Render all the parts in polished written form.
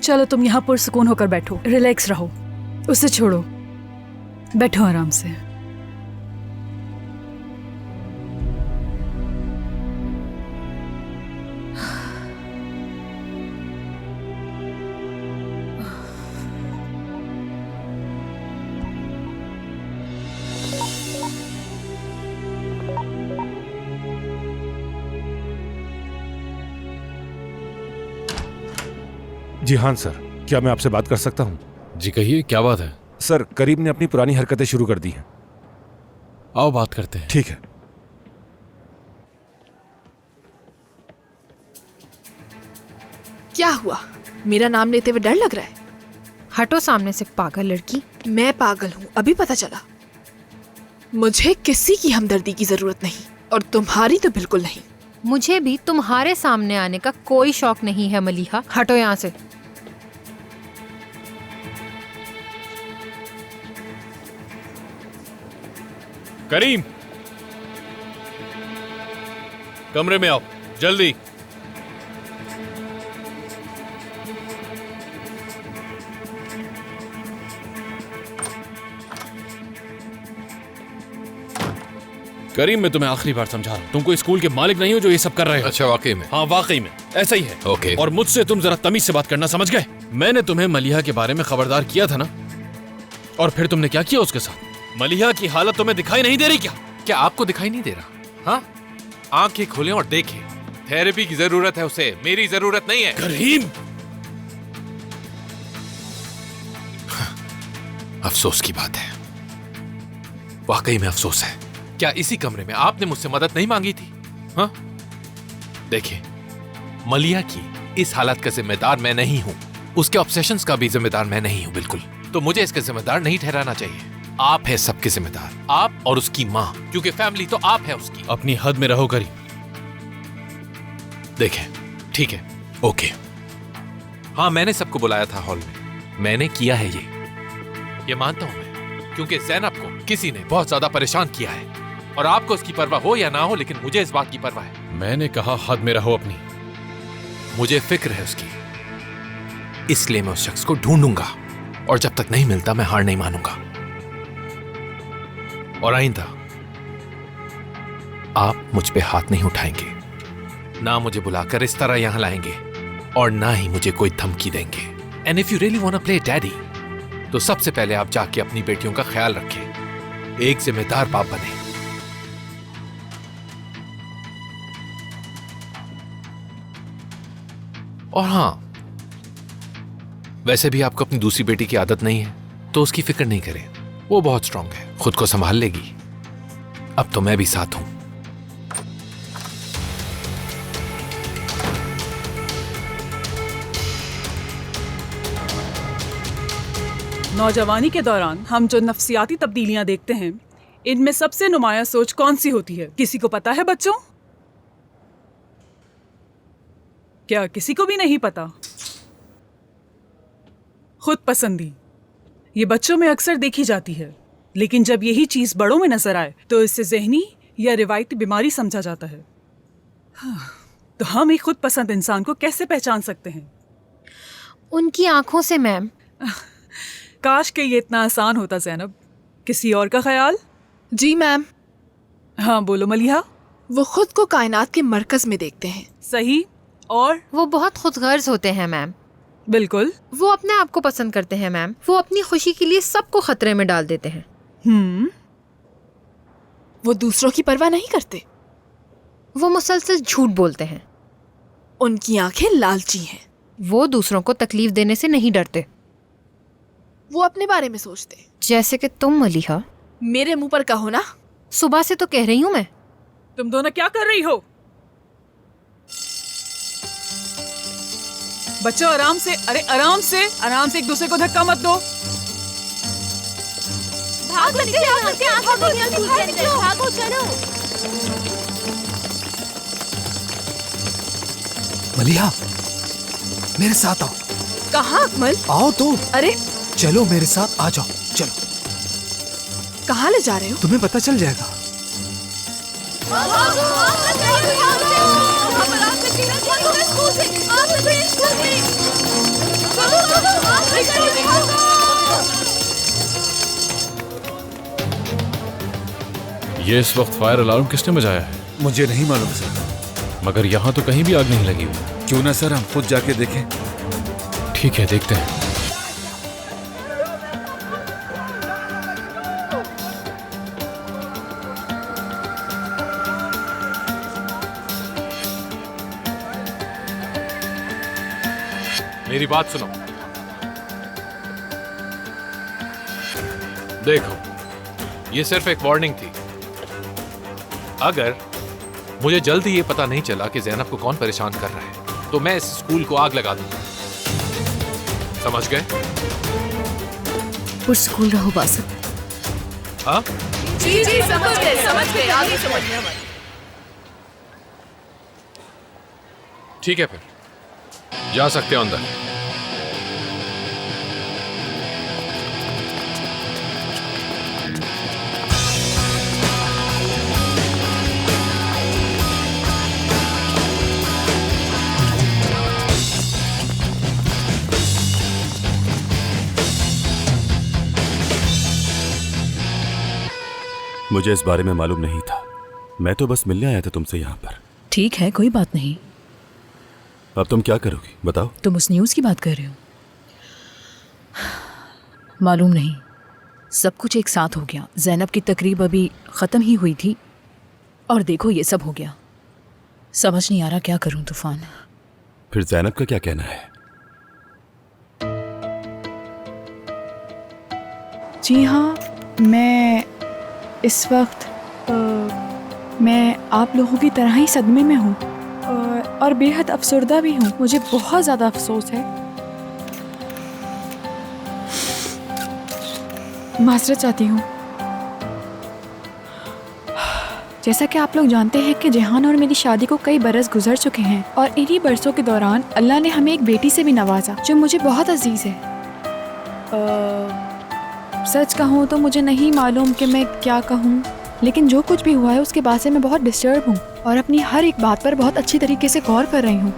चलो तुम यहाँ पुरसुकून होकर बैठो, रिलैक्स रहो, उसे छोड़ो, बैठो आराम से। जी हाँ सर, क्या मैं आपसे बात कर सकता हूँ? जी कहिए, क्या बात है? सर, करीम ने अपनी पुरानी हरकतें शुरू कर दी हैं। आओ बात करते हैं। ठीक है। क्या हुआ? मेरा नाम लेते हुए डर लग रहा है? हटो सामने से पागल लड़की। मैं पागल हूँ, अभी पता चला। मुझे किसी की हमदर्दी की जरूरत नहीं, और तुम्हारी तो बिल्कुल नहीं। मुझे भी तुम्हारे सामने आने का कोई शौक नहीं है मलिहा, हटो यहाँ से। करीम, कमरे में आओ जल्दी। करीम, मैं तुम्हें आखिरी बार समझा रहा हूँ, तुम कोई स्कूल के मालिक नहीं हो जो ये सब कर रहे हो। अच्छा, वाकई में? हाँ वाकई में ऐसा ही है। ओके। और मुझसे तुम जरा तमीज से बात करना, समझ गए? मैंने तुम्हें मलिहा के बारे में खबरदार किया था ना, और फिर तुमने क्या किया उसके साथ? मलिहा की हालत तुम्हें दिखाई नहीं दे रही क्या? क्या आपको दिखाई नहीं दे रहा? हाँ, आंखें खोलें और देखें। थेरेपी की जरूरत है उसे, मेरी जरूरत नहीं है। करीम, अफसोस की बात है, वाकई में अफसोस है। क्या इसी कमरे में आपने मुझसे मदद नहीं मांगी थी? हाँ, देखिए, मलिया की इस हालत का जिम्मेदार मैं नहीं हूं, उसके ऑब्सेशंस का भी जिम्मेदार मैं नहीं हूं बिल्कुल। तो मुझे इसका जिम्मेदार नहीं ठहराना चाहिए। आप है सबके जिम्मेदार, आप और उसकी माँ, क्योंकि फैमिली तो आप है उसकी। अपनी हद में रहो करीम। देखें, ठीक है, ओके, हाँ मैंने सबको बुलाया था हॉल में, मैंने किया है ये मानता हूं मैं, क्योंकि ज़ैनब को किसी ने बहुत ज्यादा परेशान किया है, और आपको उसकी परवाह हो या ना हो, लेकिन मुझे इस बात की परवाह है। मैंने कहा हद में रहो अपनी। मुझे फिक्र है उसकी, इसलिए मैं उस शख्स को ढूंढूंगा, और जब तक नहीं मिलता मैं हार नहीं मानूंगा। और आइंदा आप मुझ पे हाथ नहीं उठाएंगे, ना मुझे बुलाकर इस तरह यहां लाएंगे, और ना ही मुझे कोई धमकी देंगे। And if you really want to play daddy, तो सबसे पहले आप जाके अपनी बेटियों का ख्याल रखें, एक जिम्मेदार बाप बने। और हां, वैसे भी आपको अपनी दूसरी बेटी की आदत नहीं है, तो उसकी फिक्र नहीं करें, वो बहुत स्ट्रांग है, खुद को संभाल लेगी। अब तो मैं भी साथ हूं। नौजवानी के दौरान हम जो नफ्सियाती तब्दीलियां देखते हैं, इनमें सबसे नुमाया सोच कौन सी होती है? किसी को पता है बच्चों? क्या किसी को भी नहीं पता? खुद पसंदी ये बच्चों में अक्सर देखी जाती है, लेकिन जब यही चीज बड़ों में नजर आए तो इसे ज़हनी या रिवायती बीमारी समझा जाता है। तो हम एक खुद पसंद इंसान को कैसे पहचान सकते हैं? उनकी आंखों से मैम। काश के ये इतना आसान होता ज़ैनब। किसी और का ख्याल? जी मैम। हाँ बोलो मलिहा। वो खुद को कायनात के मरकज में देखते हैं। सही। और वो बहुत खुदगर्ज होते हैं मैम। बिल्कुल। वो अपने आप को पसंद करते हैं मैम। वो अपनी खुशी के लिए सबको खतरे में डाल देते हैं। वो दूसरों की परवाह नहीं करते। वो मुसलसल झूठ बोलते हैं। उनकी आंखें लालची हैं। वो दूसरों को तकलीफ देने से नहीं डरते। वो अपने बारे में सोचते। जैसे कि तुम मलिहा। मेरे मुंह पर कहो ना। सुबह से तो कह रही हूँ मैं। तुम दोनों क्या कर रही हो? बच्चों आराम से, अरे आराम से एक दूसरे को धक्का मत दो। भागो चलो। मलिहा, मेरे साथ आओ। कहाँ अकमल? आओ तो। अरे चलो मेरे साथ, आ जाओ। चलो। कहाँ ले जा रहे हो? तुम्हें पता चल जाएगा। ये इस वक्त फायर अलार्म किसने बजाया है? मुझे नहीं मालूम सर। मगर यहाँ तो कहीं भी आग नहीं लगी हुई। क्यों ना सर हम खुद जाके देखें। ठीक है, देखते हैं। मेरी बात सुनो। देखो, ये सिर्फ एक वार्निंग थी। अगर मुझे जल्दी ये पता नहीं चला कि ज़ैनब को कौन परेशान कर रहा है तो मैं इस स्कूल को आग लगा दूंगा। समझ गए? पुरस्कूल रहो बासत। हाँ, जी जी समझ गए आगे समझ गए हमारी। ठीक है, फिर जा सकते हो अंदर। मुझे इस बारे में मालूम नहीं था। मैं तो बस मिलने आया था तुमसे यहाँ पर। ठीक है, कोई बात नहीं। अब तुम क्या करोगी बताओ? तुम उस न्यूज़ की बात कर रहे हो? मालूम नहीं, सब कुछ एक साथ हो गया। ज़ैनब की तकरीब अभी ख़त्म ही हुई थी और देखो ये सब हो गया। समझ नहीं आ रहा क्या करूं तूफान। फिर ज़ैनब का क्या कहना है? जी हाँ, मैं इस वक्त मैं आप लोगों की तरह ही सदमे में हूँ और बेहद अफसरदा भी हूँ। मुझे बहुत ज़्यादा अफसोस है। माजरत चाहती हूँ। जैसा कि आप लोग जानते हैं कि जेहान और मेरी शादी को कई बरस गुजर चुके हैं और इन्हीं बरसों के दौरान अल्लाह ने हमें एक बेटी से भी नवाजा जो मुझे बहुत अजीज़ है। सच कहूँ तो मुझे नहीं मालूम कि मैं क्या कहूँ, लेकिन जो कुछ भी हुआ है उसके बाद से मैं बहुत डिस्टर्ब हूँ और अपनी हर एक बात पर बहुत अच्छी तरीके से गौर कर रही हूँ।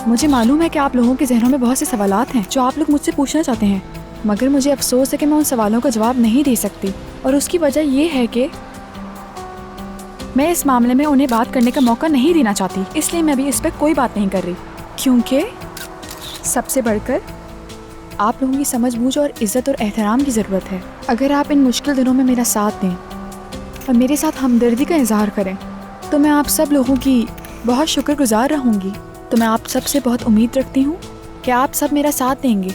मुझे मालूम है कि आप लोगों के जहनों में बहुत से सवालात हैं जो आप लोग मुझसे पूछना चाहते हैं, मगर मुझे अफसोस है कि मैं उन सवालों का जवाब नहीं दे सकती और उसकी वजह यह है कि मैं इस मामले में उन्हें बात करने का मौका नहीं देना चाहती। इसलिए मैं अभी इस पर कोई बात नहीं कर रही, क्योंकि सबसे बढ़कर आप लोगों की समझबूझ और इज्जत और एहतराम की ज़रूरत है। अगर आप इन मुश्किल दिनों में मेरा साथ दें और मेरे साथ हमदर्दी का इजहार करें तो मैं आप सब लोगों की बहुत शुक्रगुजार रहूँगी। तो मैं आप सब से बहुत उम्मीद रखती हूँ कि आप सब मेरा साथ देंगे।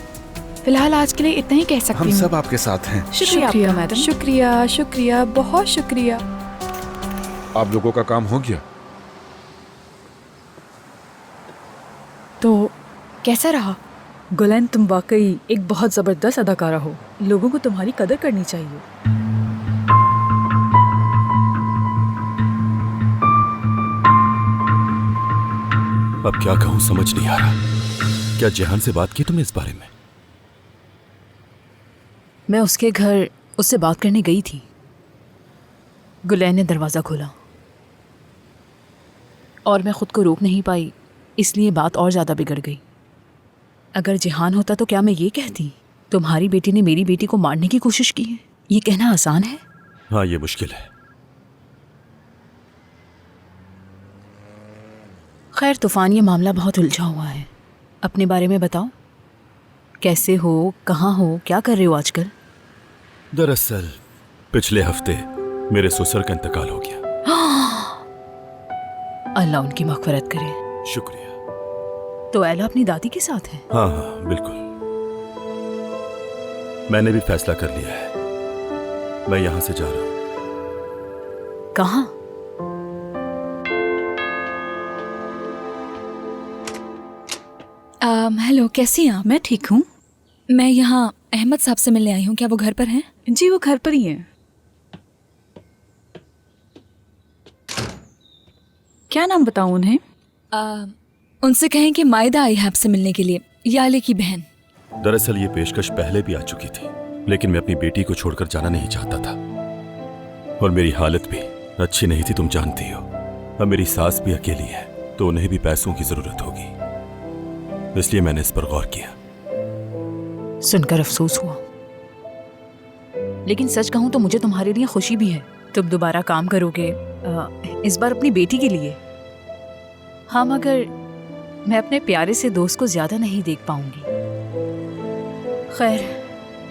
फिलहाल आज के लिए इतना ही कह सकती हूँ। हम सब आपके साथ हैं। शुक्रिया मैडम। शुक्रिया शुक्रिया, बहुत शुक्रिया। आप लोगों का काम हो गया? तो कैसा रहा? गुलैन, तुम वाकई एक बहुत ज़बरदस्त अदाकारा हो। लोगों को तुम्हारी कदर करनी चाहिए। अब क्या कहूँ समझ नहीं आ रहा। क्या जेहान से बात की तुमने इस बारे में? मैं उसके घर उससे बात करने गई थी। गुलैन ने दरवाज़ा खोला और मैं खुद को रोक नहीं पाई, इसलिए बात और ज़्यादा बिगड़ गई। अगर जेहान होता तो क्या मैं ये कहती तुम्हारी बेटी ने मेरी बेटी को मारने की कोशिश की है? ये कहना आसान है? हाँ, ये मुश्किल है। खैर तूफान, ये मामला बहुत उलझा हुआ है। अपने बारे में बताओ, कैसे हो, कहाँ हो, क्या कर रहे हो आजकल? दरअसल पिछले हफ्ते मेरे ससुर का इंतकाल हो गया। अल्लाह उनकी मग़फ़िरत करे। शुक्रिया। तो एला अपनी दादी के साथ है? हाँ हाँ बिल्कुल। मैंने भी फैसला कर लिया है, मैं यहाँ से जा रहा हूँ। कहाँ? हेलो, कैसी हैं आप? मैं ठीक हूँ। मैं यहाँ अहमद साहब से मिलने आई हूँ। क्या वो घर पर हैं? जी, वो घर पर ही हैं। क्या नाम बताऊँ उन्हें? उनसे कहें कि मायदा आई है आपसे मिलने के लिए, याले की बहन। दरअसल ये पेशकश पहले भी आ चुकी थी, लेकिन मैं अपनी बेटी को छोड़कर जाना नहीं चाहता था और मेरी हालत भी अच्छी नहीं थी, तुम जानती हो। अब मेरी सास भी अकेली है तो उन्हें भी पैसों की जरूरत होगी, इसलिए मैंने इस पर गौर किया। सुनकर अफसोस हुआ, लेकिन सच कहूं तो मुझे तुम्हारे लिए खुशी भी है। तुम दोबारा काम करोगे, इस बार अपनी बेटी के लिए। हाँ, मगर मैं अपने प्यारे से दोस्त को ज्यादा नहीं देख पाऊंगी। खैर,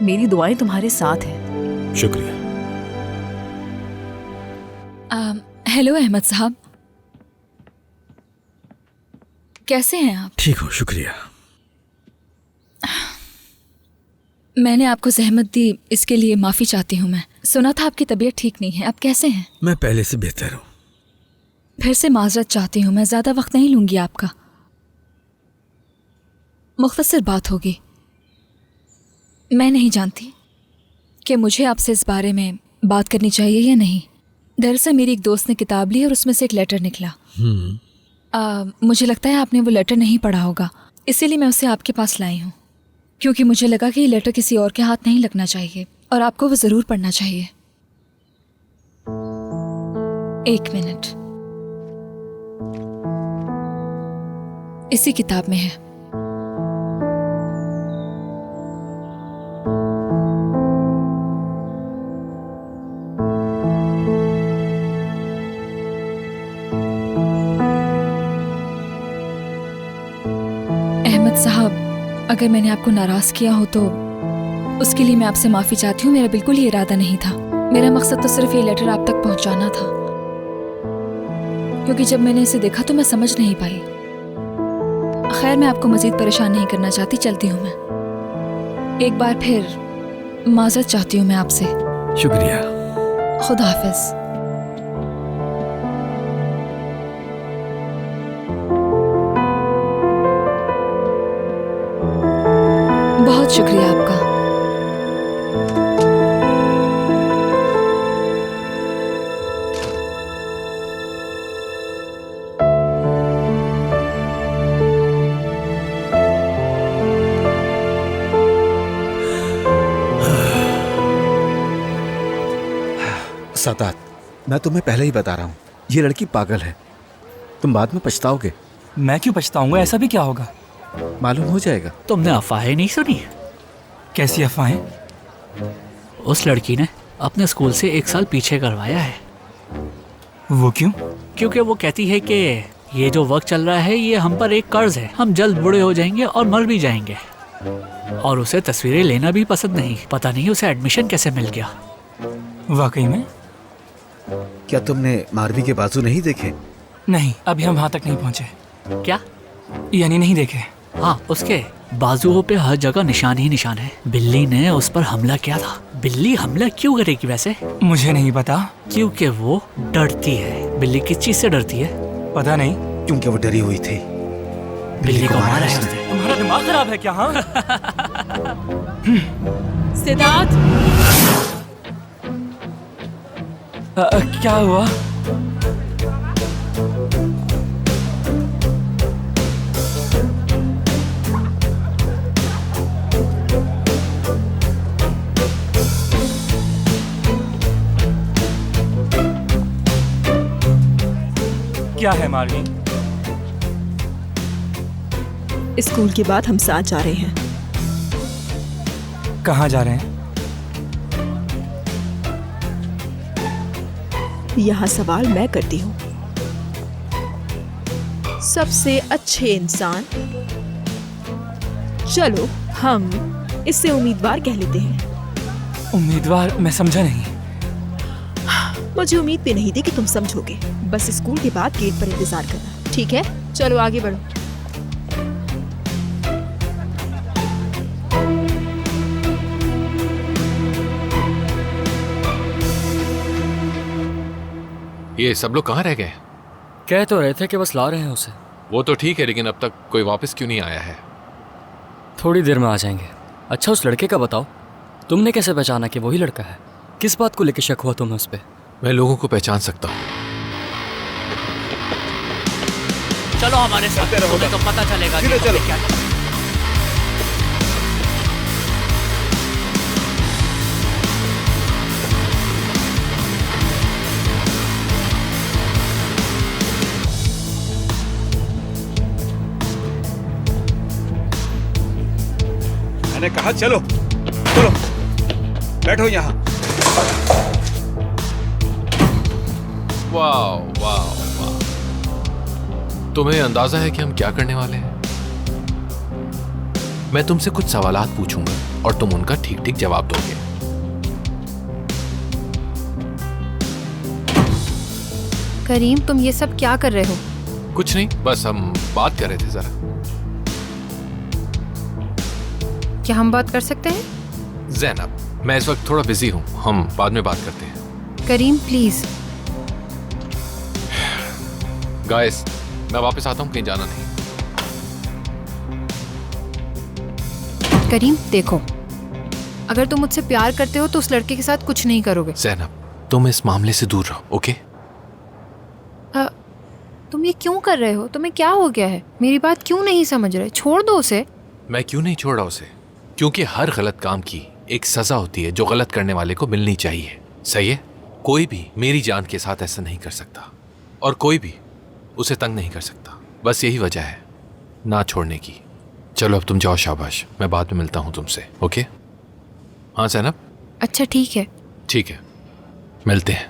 मेरी दुआएं तुम्हारे साथ हैं। शुक्रिया। हेलो अहमद साहब, कैसे हैं आप? ठीक हो, शुक्रिया। मैंने आपको जहमत दी, इसके लिए माफ़ी चाहती हूँ। मैं सुना था आपकी तबीयत ठीक नहीं है, अब कैसे हैं? मैं पहले से बेहतर हूँ। फिर से माजरत चाहती हूँ, मैं ज़्यादा वक्त नहीं लूँगी आपका। मुख्तसर बात होगी। मैं नहीं जानती कि मुझे आपसे इस बारे में बात करनी चाहिए या नहीं। दरअसल मेरी एक दोस्त ने किताब ली और उसमें से एक लेटर निकला। मुझे लगता है आपने वो लेटर नहीं पढ़ा होगा, इसीलिए मैं उसे आपके पास लाई हूँ, क्योंकि मुझे लगा कि ये लेटर किसी और के हाथ नहीं लगना चाहिए और आपको वो ज़रूर पढ़ना चाहिए। एक मिनट, इसी किताब में है। अहमद साहब, अगर मैंने आपको नाराज किया हो तो उसके लिए मैं आपसे माफ़ी चाहती हूँ। मेरा बिल्कुल ये इरादा नहीं था। मेरा मकसद तो सिर्फ ये लेटर आप तक पहुँचाना था, क्योंकि जब मैंने इसे देखा तो मैं समझ नहीं पाई। खैर, मैं आपको मज़ीद परेशान नहीं करना चाहती, चलती हूँ मैं। एक बार फिर माज़रत चाहती हूँ मैं आपसे। शुक्रिया। खुदा हाफिज़। बहुत शुक्रिया आपका। सादात, मैं तुम्हें पहले ही बता रहा हूँ, ये लड़की पागल है। तुम बाद में पछताओगे। मैं क्यों पछताऊंगा? ऐसा भी क्या होगा? मालूम हो जाएगा। तुमने अफवाहें नहीं सुनी? कैसी अफवाहें? उस लड़की ने अपने स्कूल से 1 साल पीछे करवाया है। वो क्यों? क्योंकि वो कहती है कि ये जो वक्त चल रहा है ये हम पर एक कर्ज है, हम जल्द बूढ़े हो जाएंगे और मर भी जाएंगे। और उसे तस्वीरें लेना भी पसंद नहीं। पता नहीं उसे एडमिशन कैसे मिल गया। वाकई में? क्या तुमने मारवी के बाजू नहीं देखे? नहीं, अभी हम वहां तक नहीं पहुंचे। क्या? यानी नहीं देखे। हाँ, उसके बाजुओं पे हर जगह निशान ही निशान है। बिल्ली ने उस पर हमला किया था। बिल्ली हमला क्यों करेगी वैसे? मुझे नहीं पता। क्योंकि वो डरती है। बिल्ली किस चीज से डरती है? पता नहीं। क्योंकि वो डरी हुई थी। बिल्ली को मारा है उसने। तुम्हारा दिमाग खराब है क्या? हाँ। सिद्धार्थ, क्या हुआ? क्या है मार्गी? स्कूल के बाद हम साथ जा रहे हैं। कहाँ जा रहे हैं? यहाँ सवाल मैं करती हूँ। सबसे अच्छे इंसान, चलो हम इससे उम्मीदवार कह लेते हैं। उम्मीदवार? मैं समझा नहीं। मुझे उम्मीद भी नहीं थी कि तुम समझोगे। बस स्कूल के बाद गेट पर इंतजार करना, ठीक है? चलो आगे बढ़ो। ये सब लोग कहाँ रह गए? कह तो रहे थे कि बस ला रहे हैं उसे। वो तो ठीक है, लेकिन अब तक कोई वापस क्यों नहीं आया है? थोड़ी देर में आ जाएंगे। अच्छा, उस लड़के का बताओ, तुमने कैसे पहचाना कि वही लड़का है? किस बात को लेकर शक हुआ तुम्हें उस पर? मैं लोगों को पहचान सकता हूँ। चलो हमारे साथ, तुम्हें तो पता चलेगा कि चलो। क्या। मैंने कहा चलो चलो बैठो यहाँ। वाह वाह वाह, तुम्हें अंदाजा है कि हम क्या करने वाले हैं? मैं तुमसे कुछ सवालात पूछूंगा और तुम उनका ठीक ठीक जवाब दोगे। करीम, तुम ये सब क्या कर रहे हो? कुछ नहीं, बस हम बात कर रहे थे जरा। क्या हम बात कर सकते हैं? ज़ैनब, मैं इस वक्त थोड़ा बिजी हूँ, हम बाद में बात करते हैं। करीम प्लीज। गाइस, मैं वापस आता हूँ, कहीं जाना नहीं। करीम देखो, अगर तुम मुझसे प्यार करते हो तो उस लड़के के साथ कुछ नहीं करोगे। ज़ैनब, तुम इस मामले से दूर रहो, ओके? तुम ये क्यों कर रहे हो? तुम्हें क्या हो गया है? मेरी बात क्यों नहीं समझ रहे? छोड़ दो उसे। मैं क्यों नहीं छोड़ रहा उसे? क्योंकि हर गलत काम की एक सजा होती है जो गलत करने वाले को मिलनी चाहिए। सही है? कोई भी मेरी जान के साथ ऐसा नहीं कर सकता और कोई भी उसे तंग नहीं कर सकता। बस यही वजह है ना छोड़ने की। चलो अब तुम जाओ, शाबाश। मैं बाद में मिलता हूँ तुमसे, ओके? हाँ ज़ैनब? अच्छा ठीक है। ठीक है, मिलते हैं।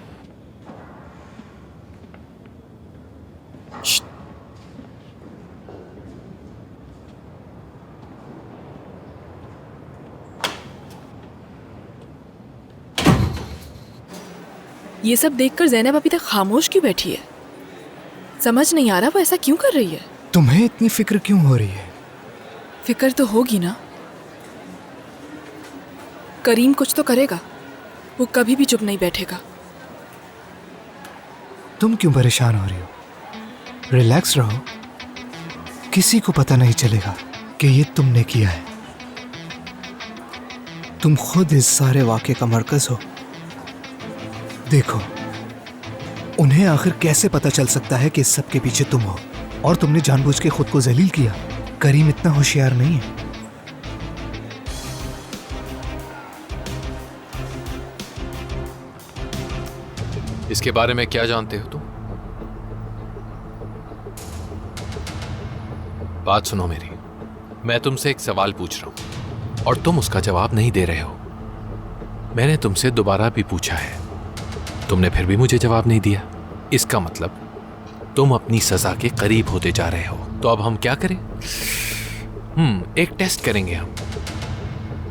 ये सब देखकर ज़ैनब अभी तक खामोश क्यों बैठी है? समझ नहीं आ रहा वो ऐसा क्यों कर रही है। तुम्हें इतनी फिक्र क्यों हो रही है? फिक्र तो होगी ना। करीम कुछ तो करेगा, वो कभी भी चुप नहीं बैठेगा। तुम क्यों परेशान हो रही हो? रिलैक्स रहो, किसी को पता नहीं चलेगा कि ये तुमने किया है। तुम खुद इस सारे वाक़े का मरकज हो। देखो, उन्हें आखिर कैसे पता चल सकता है कि इस सब के पीछे तुम हो और तुमने जानबूझ के खुद को जलील किया। करीम इतना होशियार नहीं है। इसके बारे में क्या जानते हो तुम? बात सुनो मेरी। मैं तुमसे एक सवाल पूछ रहा हूं और तुम उसका जवाब नहीं दे रहे हो। मैंने तुमसे दोबारा भी पूछा है, तुमने फिर भी मुझे जवाब नहीं दिया। इसका मतलब तुम अपनी सजा के करीब होते जा रहे हो। तो अब हम क्या करें? एक टेस्ट करेंगे हम।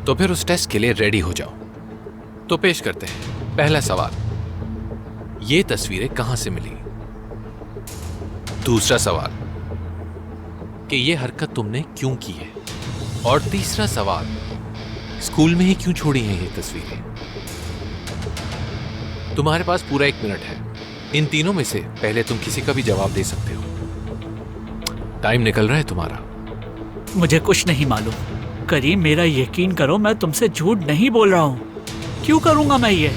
तो फिर उस टेस्ट के लिए रेडी हो जाओ। तो पेश करते हैं पहला सवाल, ये तस्वीरें कहां से मिली? दूसरा सवाल कि ये हरकत तुमने क्यों की है? और तीसरा सवाल, स्कूल में ही क्यों छोड़ी हैं ये तस्वीरें? तुम्हारे पास पूरा 1 मिनट है। इन तीनों में से पहले तुम किसी का भी जवाब दे सकते हो। टाइम निकल रहा है तुम्हारा। मुझे कुछ नहीं मालूम। करीम, मेरा यकीन करो, मैं तुमसे झूठ नहीं बोल रहा हूँ। क्यों करूंगा मैं ये?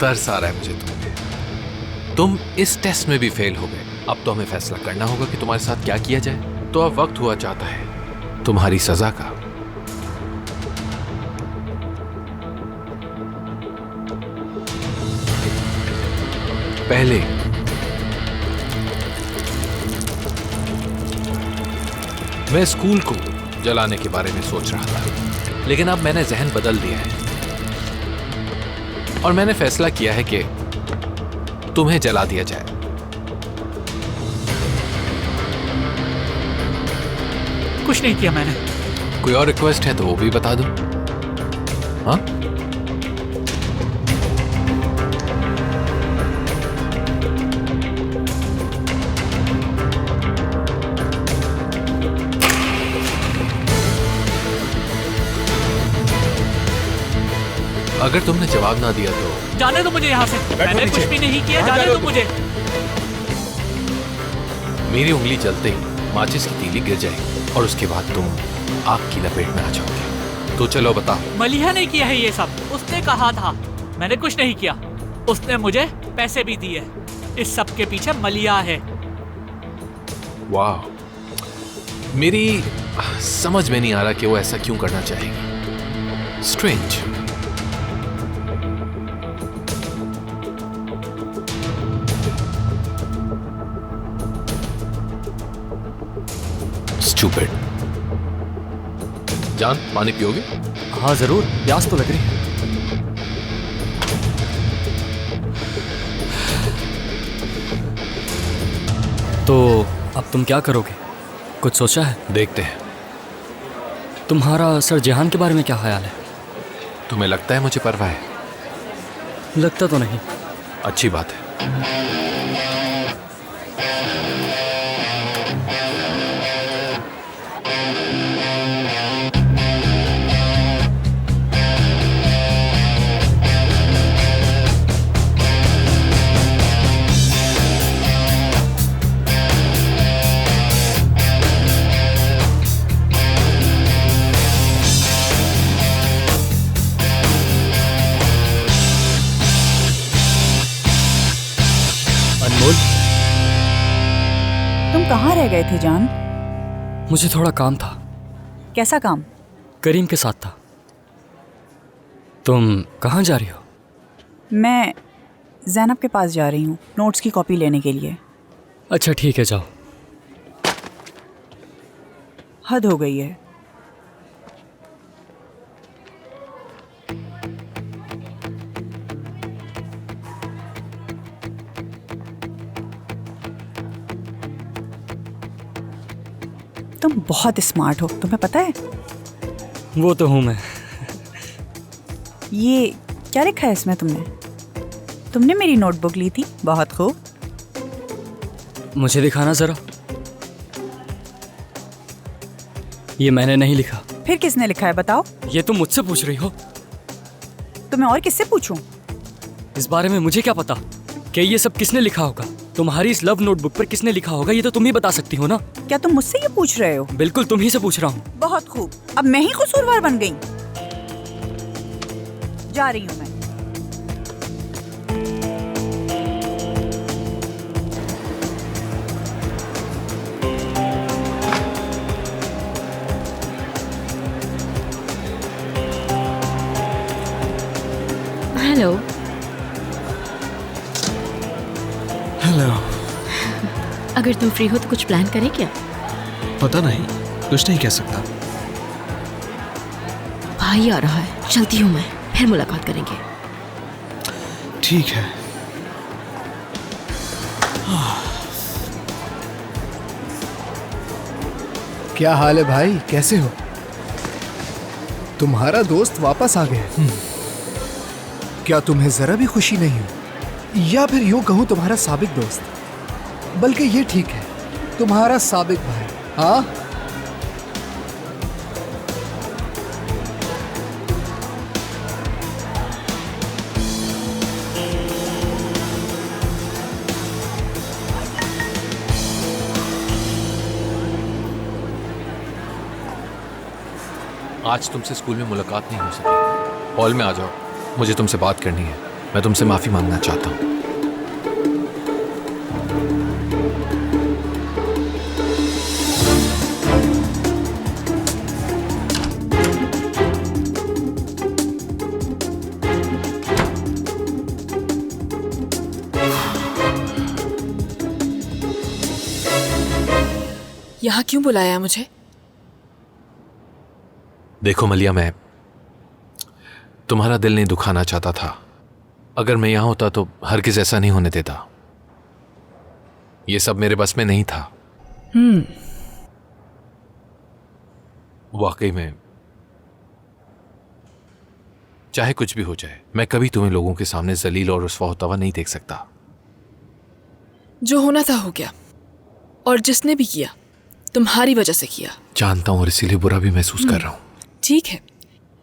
तरस आ रहा है मुझे तुम पे। तुम इस टेस्ट में भी फेल हो गए। अब तो हमें फैसला करना होगा कि तुम्हारे साथ क्या किया जाए। तो अब वक्त हुआ चाहता है तुम्हारी सजा का। पहले मैं स्कूल को जलाने के बारे में सोच रहा था, लेकिन अब मैंने जहन बदल दिया है और मैंने फैसला किया है कि तुम्हें जला दिया जाए। कुछ नहीं किया मैंने। कोई और रिक्वेस्ट है तो वो भी बता दो। हाँ? अगर तुमने जवाब ना दिया तो जाने दो मुझे यहाँ से। मैंने कुछ भी नहीं किया, जाने दो मुझे। मेरी उंगली चलते ही माचिस की तीली गिर जाएगी और उसके बाद तुम आग की लपेट में आ जाओगे। तो चलो बताओ। मलिहा ने किया है ये सब। उसने कहा था, मैंने कुछ नहीं किया। उसने मुझे पैसे भी दिए। इस सब के पीछे मलिहा है। वाह, मेरी समझ में नहीं आ रहा कि वो ऐसा क्यों करना चाहेगी। स्ट्रेंज। Stupid. जान, पानी पियोगे? हाँ जरूर, प्यास तो लग रही है। तो अब तुम क्या करोगे? कुछ सोचा है? देखते हैं। तुम्हारा सर जेहान के बारे में क्या ख्याल है? तुम्हें लगता है मुझे परवाह है? लगता तो नहीं। अच्छी बात है। तुम कहाँ रह गए थे जान? मुझे थोड़ा काम था। कैसा काम? करीम के साथ था। तुम कहाँ जा रही हो? मैं जैनब के पास जा रही हूँ नोट्स की कॉपी लेने के लिए। अच्छा ठीक है, जाओ। हद हो गई है। तुम बहुत स्मार्ट हो, तुम्हें पता है? वो तो हूँ मैं। ये क्या लिखा है इसमें तुमने? तुमने मेरी नोटबुक ली थी, बहुत खूब। मुझे दिखाना जरा। ये मैंने नहीं लिखा। फिर किसने लिखा है बताओ? ये तुम मुझसे पूछ रही हो? तो मैं और किससे पूछूं? इस बारे में मुझे क्या पता कि ये सब किसने लिखा होगा। तुम्हारी इस लव नोटबुक पर किसने लिखा होगा ये तो तुम ही बता सकती हो ना। क्या तुम मुझसे ये पूछ रहे हो? बिल्कुल तुम ही से पूछ रहा हूँ। बहुत खूब, अब मैं ही कसूरवार बन गई। जा रही हूँ मैं। हेलो। हेलो। अगर तुम फ्री हो तो कुछ प्लान करें क्या? पता नहीं, कुछ नहीं कह सकता। भाई आ रहा है, चलती हूँ मैं, फिर मुलाकात करेंगे। ठीक है। क्या हाल है भाई, कैसे हो? तुम्हारा दोस्त वापस आ गया। क्या तुम्हें जरा भी खुशी नहीं हो? या फिर यूं कहूं तुम्हारा साबिक दोस्त, बल्कि ये ठीक है, तुम्हारा साबिक भाई। हाँ, आज तुमसे स्कूल में मुलाकात नहीं हो सकी। हॉल में आ जाओ, मुझे तुमसे बात करनी है। मैं तुमसे माफी मांगना चाहता हूँ। यहाँ क्यों बुलाया मुझे? देखो मलिया, मैं तुम्हारा दिल नहीं दुखाना चाहता था। अगर मैं यहां होता तो हरगिज ऐसा नहीं होने देता। ये सब मेरे बस में नहीं था। वाकई में चाहे कुछ भी हो जाए, मैं कभी तुम्हें लोगों के सामने जलील और रुस्वा होता हुआ नहीं देख सकता। जो होना था हो गया, और जिसने भी किया तुम्हारी वजह से किया। जानता हूं और इसीलिए बुरा भी महसूस कर रहा हूं। ठीक है,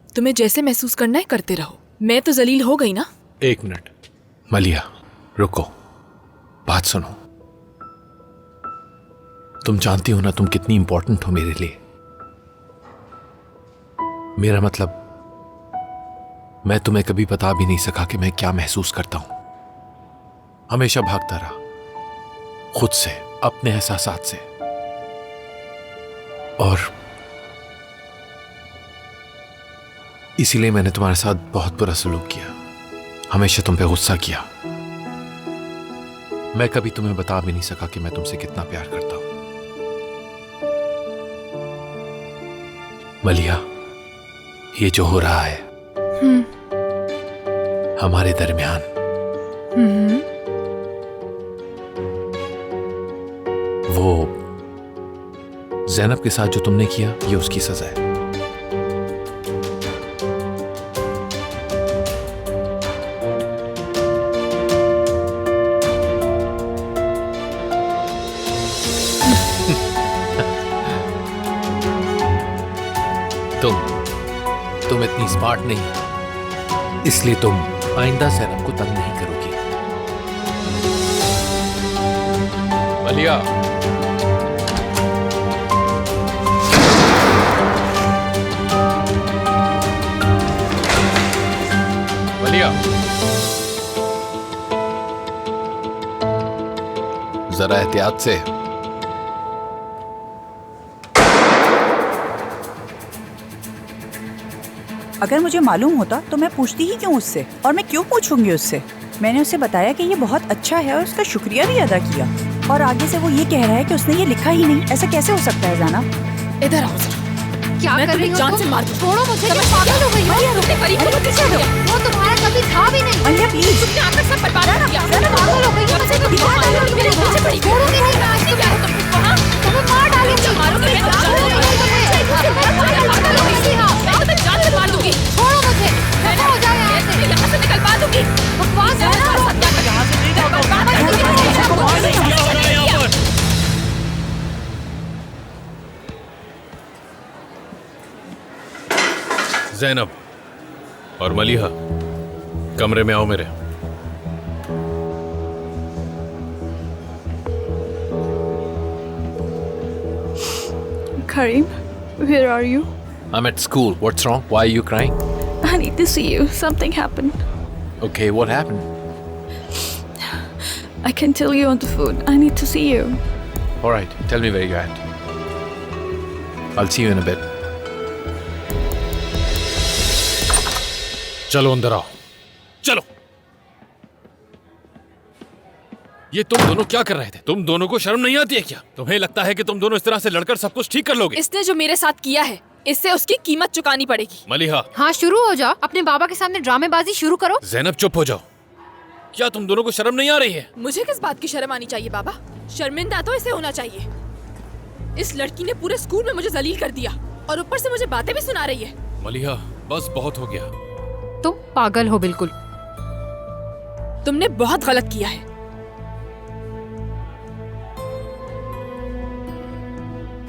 तुम्हें जैसे महसूस करना है करते रहो। मैं तो जलील हो गई ना। एक मिनट मलिया, रुको, बात सुनो। तुम जानती हो ना तुम कितनी इंपॉर्टेंट हो मेरे लिए। मेरा मतलब मैं तुम्हें कभी बता भी नहीं सका कि मैं क्या महसूस करता हूं। हमेशा भागता रहा खुद से, अपने एहसासात से, और इसीलिए मैंने तुम्हारे साथ बहुत बुरा सलूक किया, हमेशा तुम पे गुस्सा किया। मैं कभी तुम्हें बता भी नहीं सका कि मैं तुमसे कितना प्यार करता हूं। मलिया, ये जो हो रहा है हमारे दरमियान, वो ज़ैनब के साथ जो तुमने किया, ये उसकी सजा है। तुम इतनी स्मार्ट नहीं हो, इसलिए तुम आइंदा ज़ैनब को तंग नहीं करोगी। मलिया, मलिया, जरा एहतियात से। अगर मुझे मालूम होता तो मैं पूछती ही क्यों उससे, और मैं क्यों पूछूंगी उससे। मैंने उसे बताया कि ये बहुत अच्छा है और उसका शुक्रिया भी अदा किया, और आगे से वो ये कह रहा है कि उसने ये लिखा ही नहीं। ऐसा कैसे हो सकता है जाना? इधर आओ जरा। क्या मैं कर रही तुम्हें हो? जान से मार दूं। छोड़ो मुझे, समझ तुम पागल हो गई हो? वो तुम्हारा कभी था भी नहीं। मलिया प्लीज। तुमने आकर सब बर्बाद कर दिया। पागल हो गई हो? मुझे तो मार डालोगी मेरे पीछे पड़ी। छोड़ोगे नहीं, मैं आज नहीं प्यार तुमको। हाँ, तुम्हें मार डालूंगी। मारोगे नहीं, पागल हो गई तुम्हें। जान से मार दूंगी। छोड़ो मुझे, खत्म हो जाए यहाँ से। यहाँ से निकलवा दूंगी। बकवास है ना? यहाँ से नहीं ज़ैनब और मलिहा, कमरे में आओ मेरे। Karim, where are you? I'm at school. What's wrong? Why are you crying? I need to see you. Something happened. Okay, what happened? I can tell you on the phone. I need to see you. All right, tell me where you're at. I'll see you in a bit. चलो अंदर आओ, चलो। ये तुम दोनों क्या कर रहे थे? तुम दोनों को शर्म नहीं आती है क्या? तुम्हें लगता है कि तुम दोनों इस तरह से लड़कर सब कुछ ठीक कर लोगे? इसने जो मेरे साथ किया है, इससे उसकी कीमत चुकानी पड़ेगी। मलिहा। हाँ, शुरू हो जाओ। अपने बाबा के सामने ड्रामेबाजी शुरू करो। ज़ैनब चुप हो जाओ। क्या तुम दोनों को शर्म नहीं आ रही है? मुझे किस बात की शर्म आनी चाहिए बाबा? शर्मिंदा तो इसे होना चाहिए। इस लड़की ने पूरे स्कूल में मुझे जलील कर दिया और ऊपर से मुझे बातें भी सुना रही है। मलिहा, बस बहुत हो गया। तुम पागल हो बिल्कुल। तुमने बहुत गलत किया है।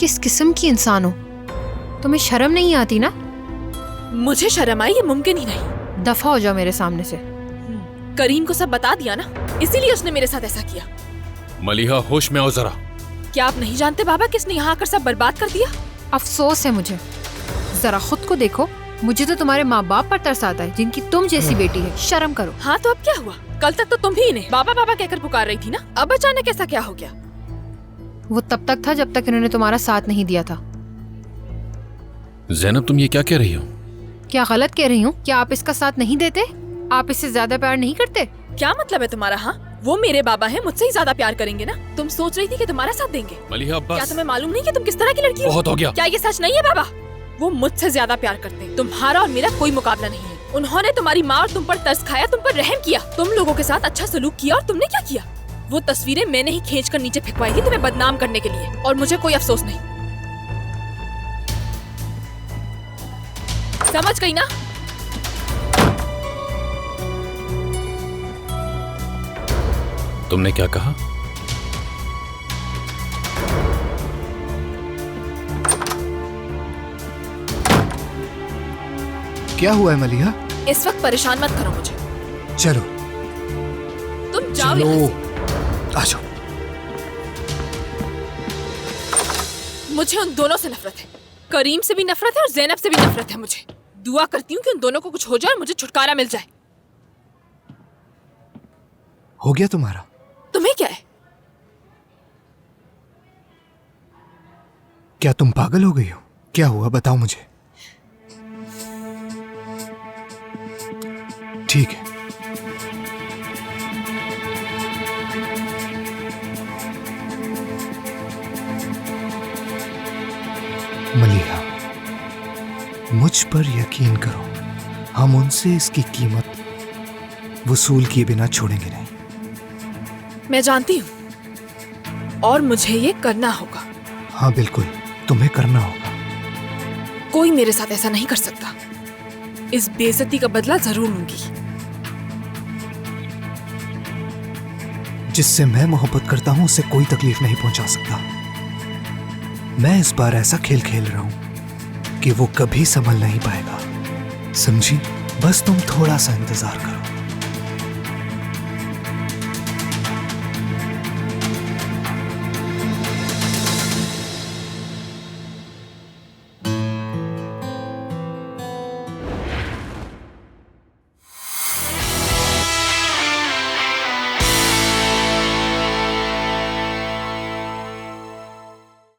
किस किस्म की इंसान हो? तुम्हें शर्म नहीं आती ना? मुझे शर्म आई, ये मुमकिन ही नहीं। दफा हो जाओ मेरे सामने से। करीम को सब बता दिया ना, इसीलिए उसने मेरे साथ ऐसा किया। मलिहा, होश में आओ जरा। क्या आप नहीं जानते बाबा किसने यहाँ आकर सब बर्बाद कर दिया? अफसोस है मुझे। जरा खुद को देखो। मुझे तो तुम्हारे माँ बाप पर तरस आता है, जिनकी तुम जैसी बेटी है। शर्म करो। हाँ तो अब क्या हुआ? कल तक तो तुम भी इन्हें बाबा बाबा कहकर पुकार रही थी ना, अब अचानक ऐसा क्या हो गया? वो तब तक था जब तक इन्होंने तुम्हारा साथ नहीं दिया था। ज़ैनब, तुम ये क्या कह रही हो? क्या गलत कह रही हूँ? क्या आप इसका साथ नहीं देते? आप इससे ज्यादा प्यार नहीं करते? क्या मतलब है तुम्हारा? हाँ, वो मेरे बाबा हैं, मुझसे ही ज्यादा प्यार करेंगे ना। तुम सोच रही थी कि तुम्हारा साथ देंगे। मलिहा, बस। क्या तुम्हें मालूम नहीं कि तुम किस तरह की लड़की हो? बहुत हो गया। क्या ये सच नहीं है बाबा? वो मुझसे ज्यादा प्यार करते हैं। तुम्हारा और मेरा कोई मुकाबला नहीं है। उन्होंने तुम्हारी माँ और तुम पर तरस खाया, तुम पर रहम किया, तुम लोगों के साथ अच्छा सलूक किया, और तुमने क्या किया? वो तस्वीरें मैंने ही खींच कर नीचे फेंकवाई थी तुम्हें बदनाम करने के लिए, और मुझे कोई अफसोस नहीं। समझ गई ना? तुमने क्या कहा? क्या हुआ है मलिहा? इस वक्त परेशान मत करो मुझे। चलो तुम जाओ चलो, यहाँ से। आ जाओ। मुझे उन दोनों से नफरत है। करीम से भी नफरत है और ज़ैनब से भी नफरत है। मुझे दुआ करती हूँ कि उन दोनों को कुछ हो जाए और मुझे छुटकारा मिल जाए। हो गया तुम्हारा? तुम्हें क्या है? क्या तुम पागल हो गई हो? क्या हुआ बताओ मुझे। ठीक है, मलिहा, मुझ पर यकीन करो, हम उनसे इसकी कीमत वसूल किए बिना छोड़ेंगे नहीं। मैं जानती हूँ और मुझे ये करना होगा। हाँ बिल्कुल, तुम्हें करना होगा। कोई मेरे साथ ऐसा नहीं कर सकता। इस बेइज्जती का बदला जरूर लूंगी। जिससे मैं मोहब्बत करता हूं उसे कोई तकलीफ नहीं पहुंचा सकता। मैं इस बार ऐसा खेल खेल रहा हूं कि वो कभी संभल नहीं पाएगा, समझी? बस तुम थोड़ा सा इंतजार करो।